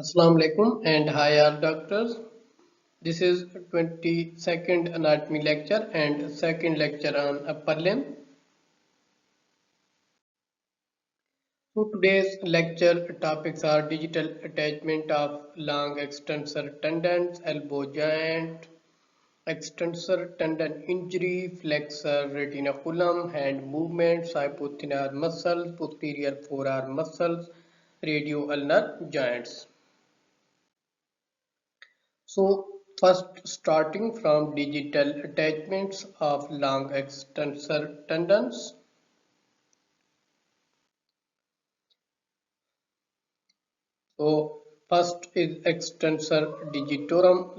Assalamu alaikum and hi all doctors. This is 22nd anatomy lecture and second lecture on upper limb. So today's lecture topics are digital attachment of long extensor tendons, elbow joint, extensor tendon injury, flexor retinaculum, hand movements, hypothenar muscles, posterior forearm muscles, radioulnar joints. So first starting from digital attachments of long extensor tendons. So first is extensor digitorum.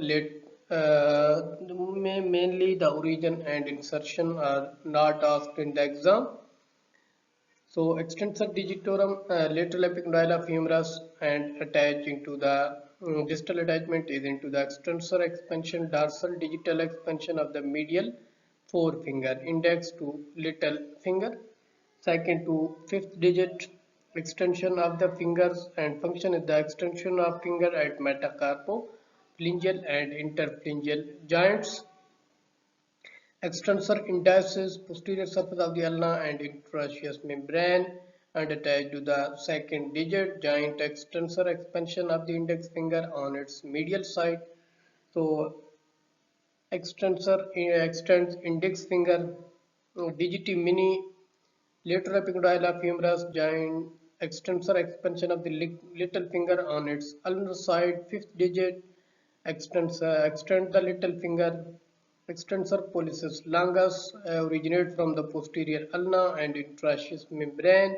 Mainly the origin and insertion are not asked in the exam. So extensor digitorum, lateral epicondyle humerus and attached into the distal attachment is into the extensor expansion, dorsal digital expansion of the medial forefinger, index to little finger, second to fifth digit extension of the fingers and function is the extension of finger at metacarpophalangeal and interphalangeal joints. Extensor indices posterior surface of the ulna and interosseous membrane and attached to the second digit joint extensor expansion of the index finger on its medial side. So extensor extends index finger digiti mini lateral epicondyle of humerus joint extensor expansion of the little finger on its ulnar side. Fifth digit extend the little finger. Extensor pollicis longus originate from the posterior ulna and interosseous membrane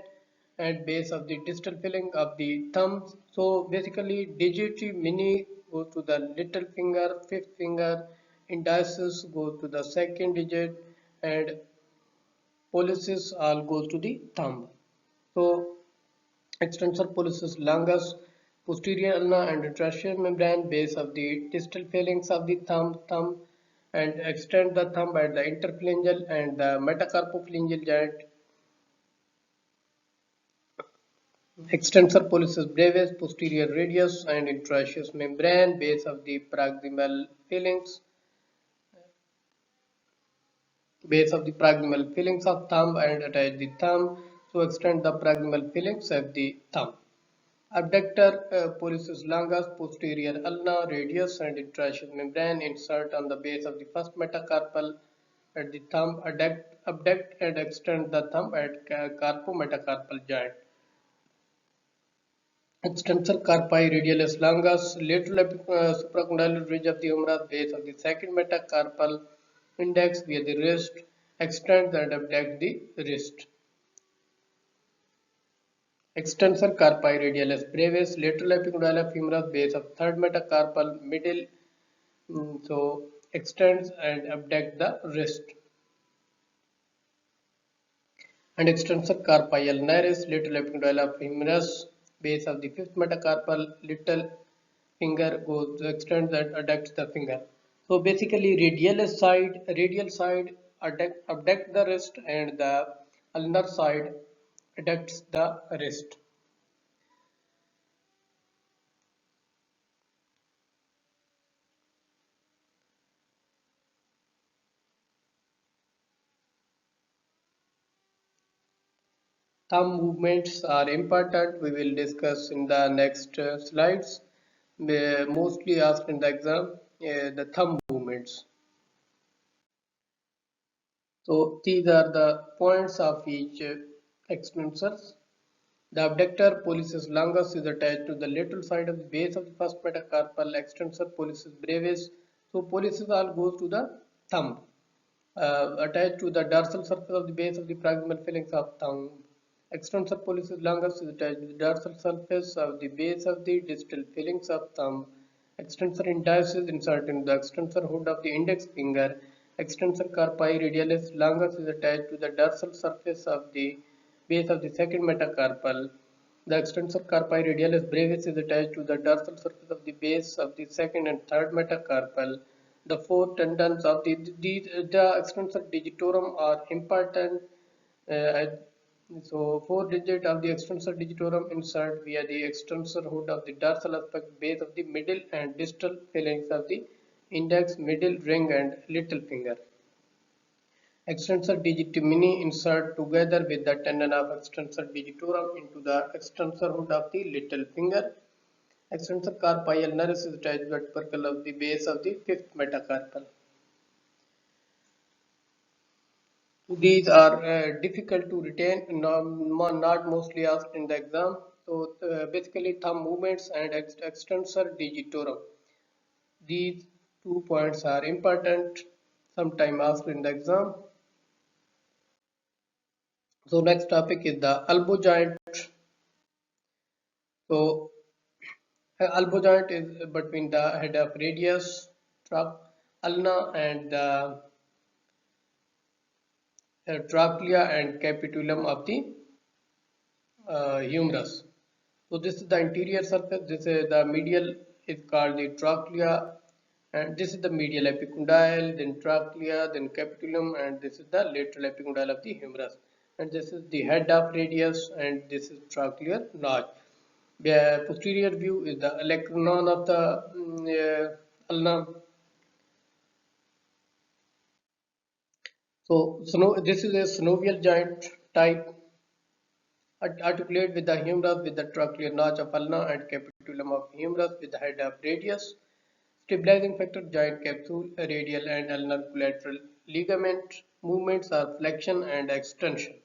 at base of the distal filling of the thumb. So basically digiti mini go to the little finger, fifth finger, indices go to the second digit and pollicis all goes to the thumb. So extensor pollicis longus, posterior ulna and interosseous membrane, base of the distal phalanx of the thumb, and extend the thumb at the interphalangeal and the metacarpophalangeal joint. Extensor pollicis brevis, posterior radius and interosseous membrane, base of the proximal phalanx, of thumb and attach the thumb. So extend the proximal phalanx of the thumb. Abductor pollicis longus, posterior ulna, radius and interosseous membrane, insert on the base of the first metacarpal at the thumb, abduct and extend the thumb at carpometacarpal joint. Extensor carpi radialis longus, lateral supracondylar ridge of the humerus, base of the second metacarpal index via the wrist, extend and abduct the wrist. Extensor carpi radialis brevis, lateral epicondyle of humerus, base of third metacarpal middle. So extends and abduct the wrist. And extensor carpi ulnaris, lateral epicondyle of humerus, base of the fifth metacarpal little finger goes extends and adducts the finger. So basically radial side abduct the wrist and the ulnar side adducts the wrist. Thumb movements are important. We will discuss in the next slides. Mostly asked in the exam, the thumb movements. So these are the points of each extensors. The abductor pollicis longus is attached to the lateral side of the base of the first metacarpal extensor pollicis brevis. So pollicis all goes to the thumb. Attached to the dorsal surface of the base of the proximal phalanx of thumb. Extensor pollicis longus is attached to the dorsal surface of the base of the distal phalanx of thumb. Extensor indicis inserted in the extensor hood of the index finger. Extensor carpi radialis longus is attached to the dorsal surface of the base of the second metacarpal. The extensor carpi radialis brevis is attached to the dorsal surface of the base of the second and third metacarpal. The four tendons of the extensor digitorum are important. So 4 digit of the extensor digitorum insert via the extensor hood of the dorsal aspect base of the middle and distal phalanx of the index, middle ring and little finger. Extensor digit mini insert together with the tendon of extensor digitorum into the extensor hood of the little finger. Extensor carpial nerve is attached to the tubercle of the base of the fifth metacarpal. These are difficult to retain, not mostly asked in the exam. So basically thumb movements and extensor digitorum. These 2 points are important, sometime asked in the exam. So next topic is the elbow joint. So elbow joint is between the head of radius, ulna and the trochlea and capitulum of the humerus. So this is the interior surface. This is the medial is called the trochlea, and this is the medial epicondyle, then trochlea, then capitulum, and this is the lateral epicondyle of the humerus. And this is the head of radius, and this is trochlear notch. The posterior view is the olecranon of the ulna. So this is a synovial joint type articulate with the humerus with the trochlear notch of ulna and capitulum of humerus with the head of radius. Stabilizing factor joint capsule, radial and ulnar collateral ligament. Movements are flexion and extension.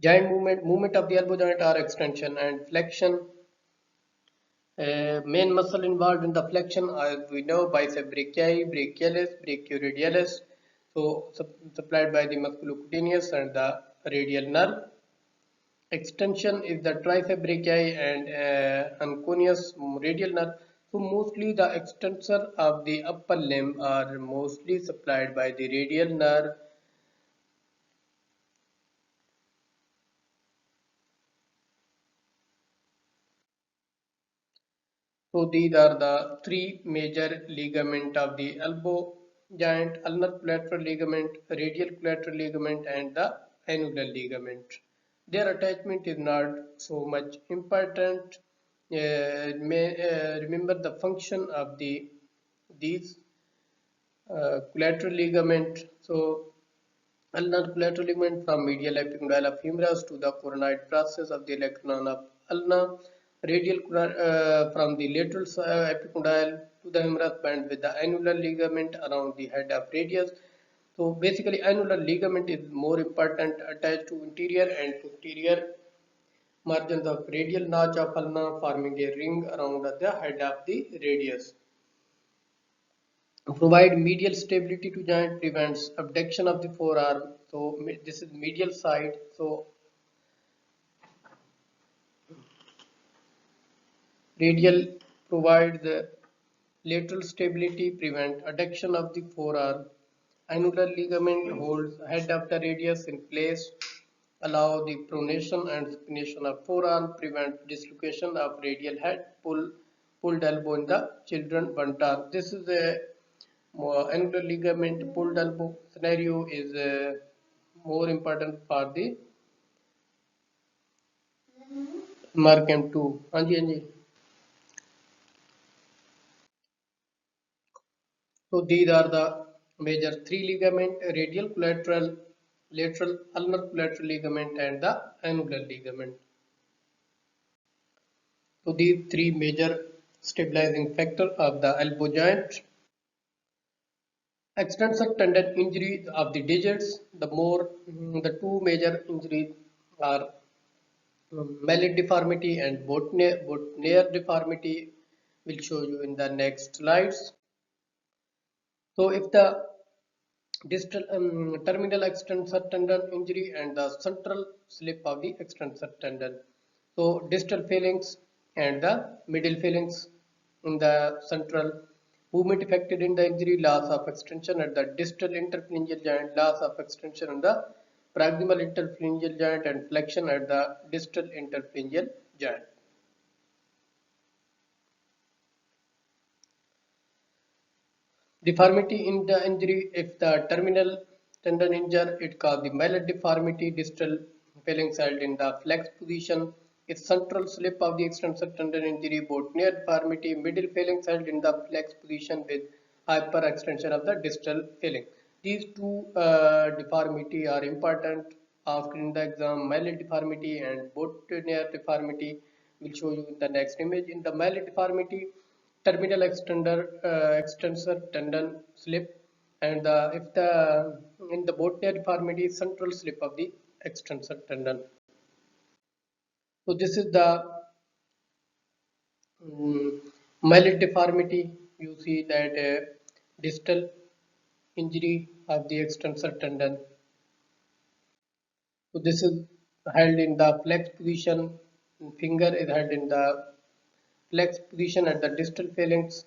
Joint movement of the elbow joint are extension and flexion. Main muscle involved in the flexion as we know bicep brachii, brachialis, brachioradialis. So supplied by the musculocutaneous and the radial nerve. Extension is the tricep brachii and anconeus radial nerve. So mostly the extensor of the upper limb are mostly supplied by the radial nerve. So these are the three major ligament of the elbow joint: ulnar collateral ligament, radial collateral ligament, and the annular ligament. Their attachment is not so much important. Remember the function of these collateral ligament. So ulnar collateral ligament from medial epicondyle of humerus to the coronoid process of the olecranon of ulna. Radial from the lateral epicondyle to the humerus band with the annular ligament around the head of radius. So basically annular ligament is more important attached to interior and posterior margins of radial notch of ulna forming a ring around the head of the radius. Provide medial stability to joint, prevents abduction of the forearm. So this is medial side. So radial provides the lateral stability, prevent adduction of the forearm. Annular ligament holds head of the radius in place, allow the pronation and supination of forearm, prevent dislocation of radial head, pulled elbow in the children buntar. This is a angular ligament pulled elbow scenario is more important for the MRCEM 2. हाँ जी हाँ जी. So these are the major three ligament: radial collateral, lateral ulnar collateral ligament, and the annular ligament. So these three major stabilizing factor of the elbow joint. Extensor tendon injury of the digits. The two major injuries are mallet deformity and Botnier deformity. Will show you in the next slides. So if the distal terminal extensor tendon injury and the central slip of the extensor tendon. So distal phalanx and the middle phalanx in the central movement affected in the injury, loss of extension at the distal interphalangeal joint, loss of extension in the proximal interphalangeal joint and flexion at the distal interphalangeal joint. Deformity in the injury if the terminal tendon injury, it causes the mallet deformity, distal phalanx held in the flex position, its central slip of the extensor tendon injury, both near deformity, middle phalanx held in the flex position with hyperextension of the distal phalanx. These two deformity are important asked in the exam. Mallet deformity and both near deformity will show you in the next image. In the mallet deformity, terminal extensor tendon slip, and if the in the botnia deformity, central slip of the extensor tendon. So this is the mallet deformity. You see that distal injury of the extensor tendon. So this is held in the flex position. Finger is held in the flex position at the distal phalanx.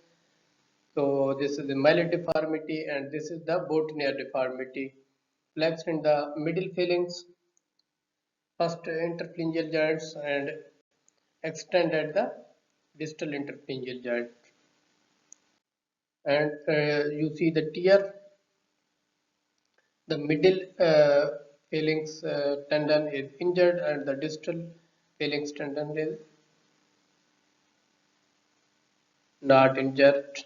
So this is the mallet deformity and this is the botnia deformity. Flexed in the middle phalanx, first interphalangeal joints and extend at the distal interphalangeal joint. And you see the tear, the middle phalanx tendon is injured and the distal phalanx tendon is not injured.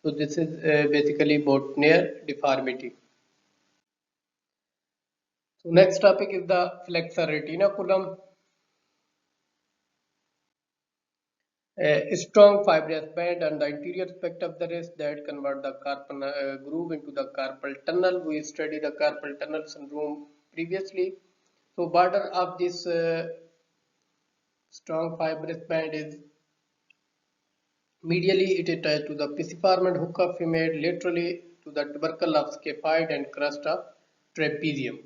So this is basically botnia deformity. So next topic is the flexor retinaculum. A strong fibrous band on the anterior aspect of the wrist that convert the carpal groove into the carpal tunnel. We studied the carpal tunnel syndrome previously. So border of this strong fibrous band is medially it attached to the pisiform and hook of femur, laterally to the tubercle of scaphoid and crust of trapezium.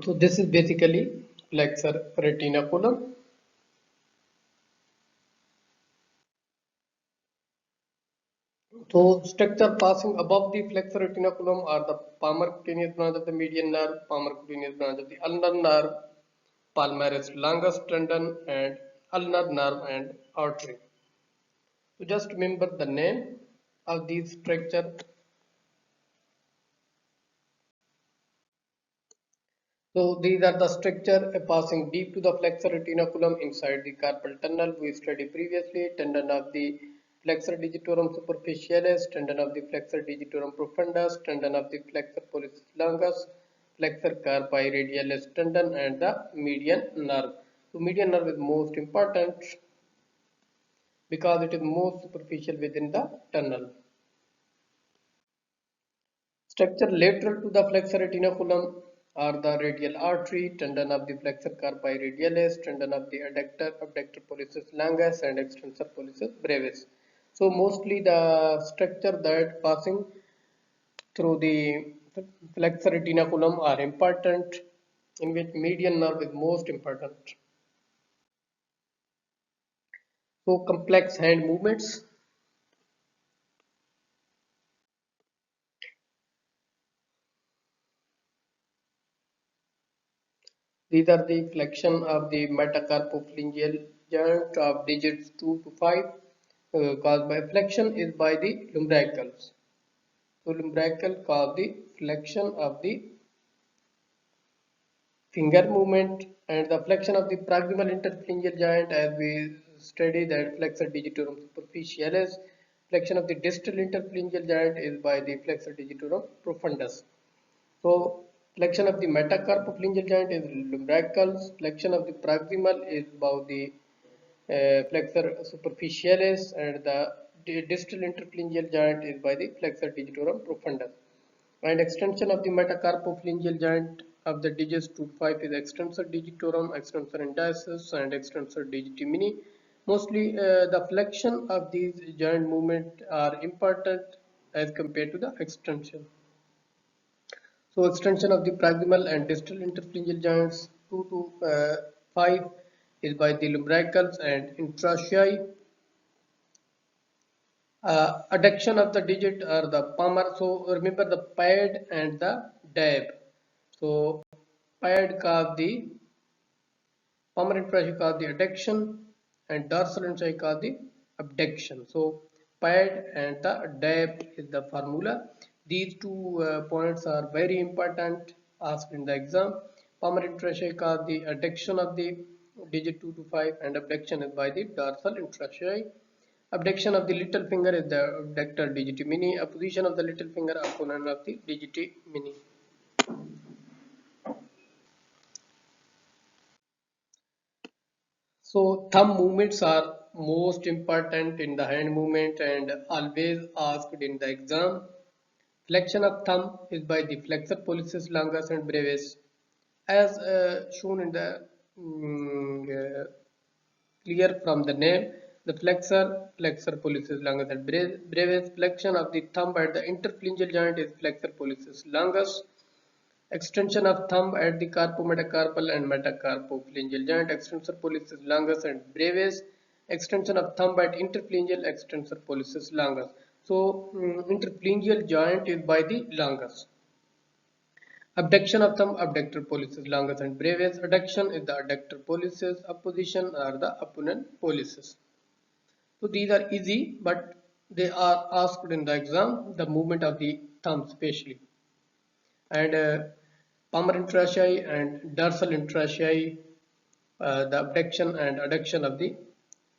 So this is basically flexor retinaculum. So structure passing above the flexor retinaculum are the palmar cutaneous branch of the median nerve, palmar cutaneous branch of the ulnar nerve, palmaris longus tendon, and ulnar nerve and artery. So just remember the name of these structure. So these are the structure passing deep to the flexor retinaculum inside the carpal tunnel. We studied previously tendon of the flexor digitorum superficialis, tendon of the flexor digitorum profundus, tendon of the flexor pollicis longus, flexor carpi radialis tendon, and the median nerve. So median nerve is most important because it is most superficial within the tunnel. Structure lateral to the flexor retinaculum are the radial artery, tendon of the flexor carpi radialis, tendon of the abductor pollicis longus, and extensor pollicis brevis. So mostly the structure that passing through the flexor retinaculum are important, in which median nerve is most important. So complex hand movements. These are the flexion of the metacarpophalangeal joint of digits 2 to 5, caused by flexion is by the lumbricals. So lumbrical cause the flexion of the finger movement, and the flexion of the proximal interphalangeal joint, as we study that flexor digitorum superficialis. Flexion of the distal interphalangeal joint is by the flexor digitorum profundus. So flexion of the metacarpophalangeal joint is lumbricals. Flexion of the proximal is about the flexor superficialis, and the distal interphalangeal joint is by the flexor digitorum profundus. And extension of the metacarpophalangeal joint of the digits 2 to 5 is extensor digitorum, extensor indicis, and extensor digiti mini. Mostly the flexion of these joint movement are important as compared to the extension. So extension of the proximal and distal interphalangeal joints 2 to 5 is by the lumbricals and intraossei. Adduction of the digit are the palmar. So remember the pad and the dab. So pad cause the Palmar intrasciate cause the adduction and dorsal intrasciate cause the abduction. So PAD and the DAB is the formula. These two points are very important asked in the exam. Palmar intrasciate cause the adduction of the digit 2 to 5 and abduction is by the dorsal intrasciate. Abduction of the little finger is the abductor digiti mini. Opposition of the little finger opponent of the digiti mini. So thumb movements are most important in the hand movement and always asked in the exam. Flexion of thumb is by the flexor pollicis longus and brevis as shown in the clear from the name. The flexor pollicis longus and brevis. Flexion of the thumb at the interphalangeal joint is flexor pollicis longus. Extension of thumb at the carpometacarpal and metacarpophalangeal joint, extensor pollicis longus and brevis. Extension of thumb at interphalangeal, extensor pollicis longus. So, interphalangeal joint is by the longus. Abduction of thumb, abductor pollicis longus and brevis. Adduction is the adductor pollicis. Opposition are the opponent pollicis. So, these are easy, but they are asked in the exam, the movement of the thumb especially. And palmar intraossei and dorsal intraossei, the abduction and adduction of the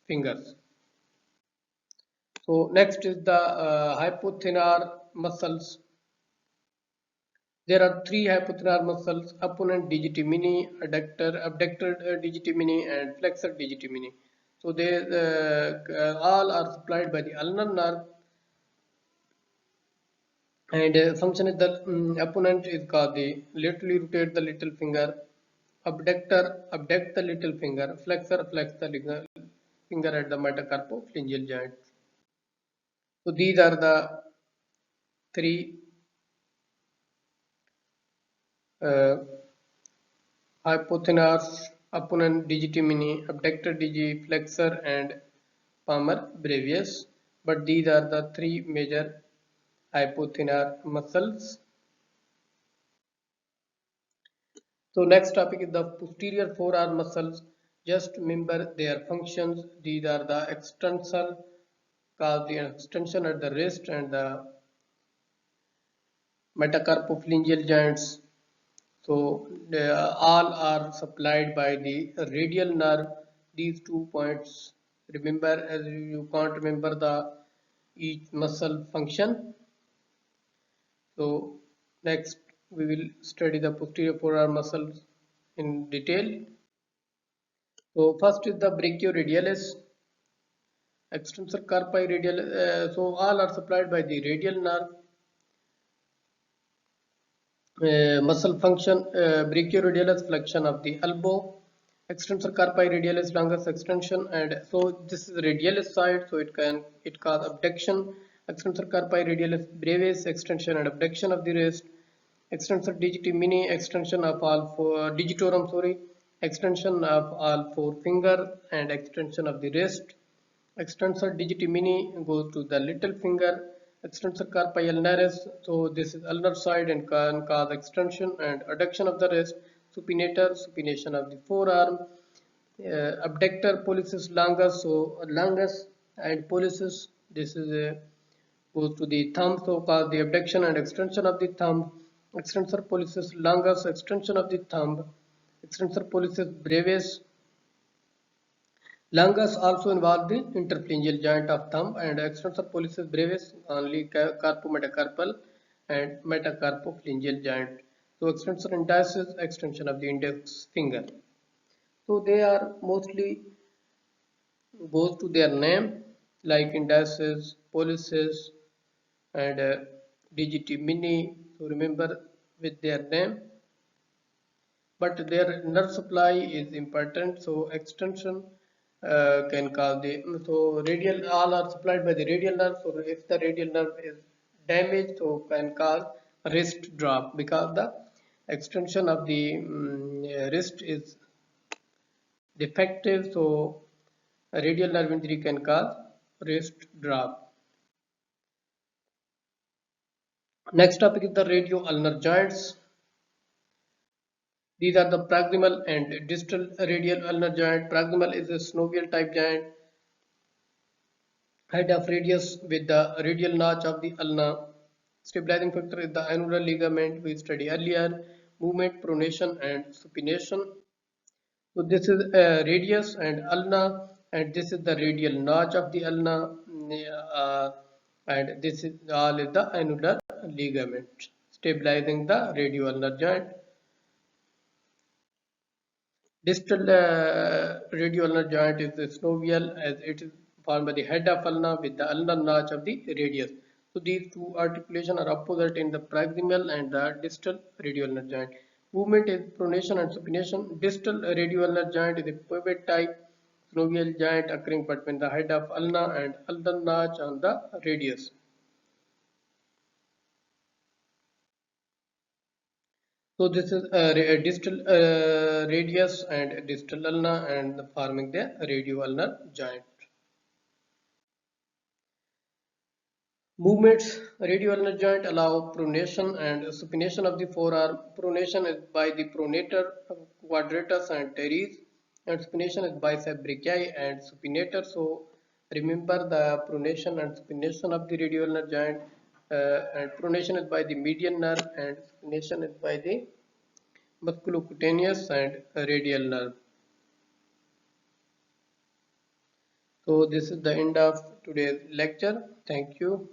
fingers. So next is the hypothenar muscles. There are three hypothenar muscles: opponent digiti mini, abductor digiti mini, and flexor digiti mini. So they all are supplied by the ulnar nerve, and function is the opponent is called the laterally rotate the little finger, abductor abduct the little finger, flexor flex the finger at the metacarpophalangeal joint. So these are the three uh, hypotenuse, opponent digiti mini, abductor digi, flexor, and palmar brevis. But these are the three major hypothenar muscles. So next topic is the posterior forearm muscles. Just remember their functions. These are the extensor, cause the extension at the wrist and the metacarpophalangeal joints. So all are supplied by the radial nerve. These 2 points. Remember, as you can't remember the each muscle function. So next we will study the posterior forearm muscles in detail. So first is the brachioradialis, extensor carpi radial. So all are supplied by the radial nerve. Muscle function, brachioradialis flexion of the elbow, extensor carpi radialis longus extension, and so this is the radialis side, so it cause abduction. Extensor carpi radialis brevis extension and abduction of the wrist. Extensor digiti mini extension of all four digitorum, sorry, extension of all four finger and extension of the wrist. Extensor digiti mini goes to the little finger. Extensor carpi ulnaris, so this is ulnar side and can cause extension and adduction of the wrist. Supinator, supination of the forearm. Abductor pollicis longus, so longus and pollicis, this is goes to the thumb, so cause the abduction and extension of the thumb. Extensor pollicis longus, extension of the thumb. Extensor pollicis brevis. Longus also involve the interphalangeal joint of thumb, and extensor pollicis brevis only carpometacarpal and metacarpophalangeal joint. So extensor index is extension of the index finger. So they are mostly goes to their name like indices, pollicis, and digiti mini. So remember with their name, but their nerve supply is important. So extension can cause the, so radial, all are supplied by the radial nerve. So if the radial nerve is damaged, so can cause wrist drop because the extension of the wrist is defective. So a radial nerve injury can cause wrist drop. Next topic is the radio ulnar joints. These are the proximal and distal radial ulnar joint. Proximal is a synovial type joint, head of radius with the radial notch of the ulna. Stabilizing factor is the annular ligament we studied earlier, movement, pronation and supination. So this is radius and ulna, and this is the radial notch of the ulna, and this is all is the annular ligament stabilizing the radioulnar joint. Distal radioulnar joint is synovial as it is formed by the head of ulna with the ulnar notch of the radius. So these two articulations are opposite in the proximal and the distal radioulnar joint. Movement is pronation and supination. Distal radioulnar joint is a pivot type synovial joint occurring between the head of ulna and ulnar notch on the radius. So this is a distal radius and distal ulna and forming the radioulnar joint. Movements radioulnar joint allow pronation and supination of the forearm. Pronation is by the pronator, quadratus and teres, and supination is bicep brachii and supinator. So remember the pronation and supination of the radioulnar joint, and pronation is by the median nerve and supination is by the musculocutaneous and radial nerve. So this is the end of today's lecture. Thank you.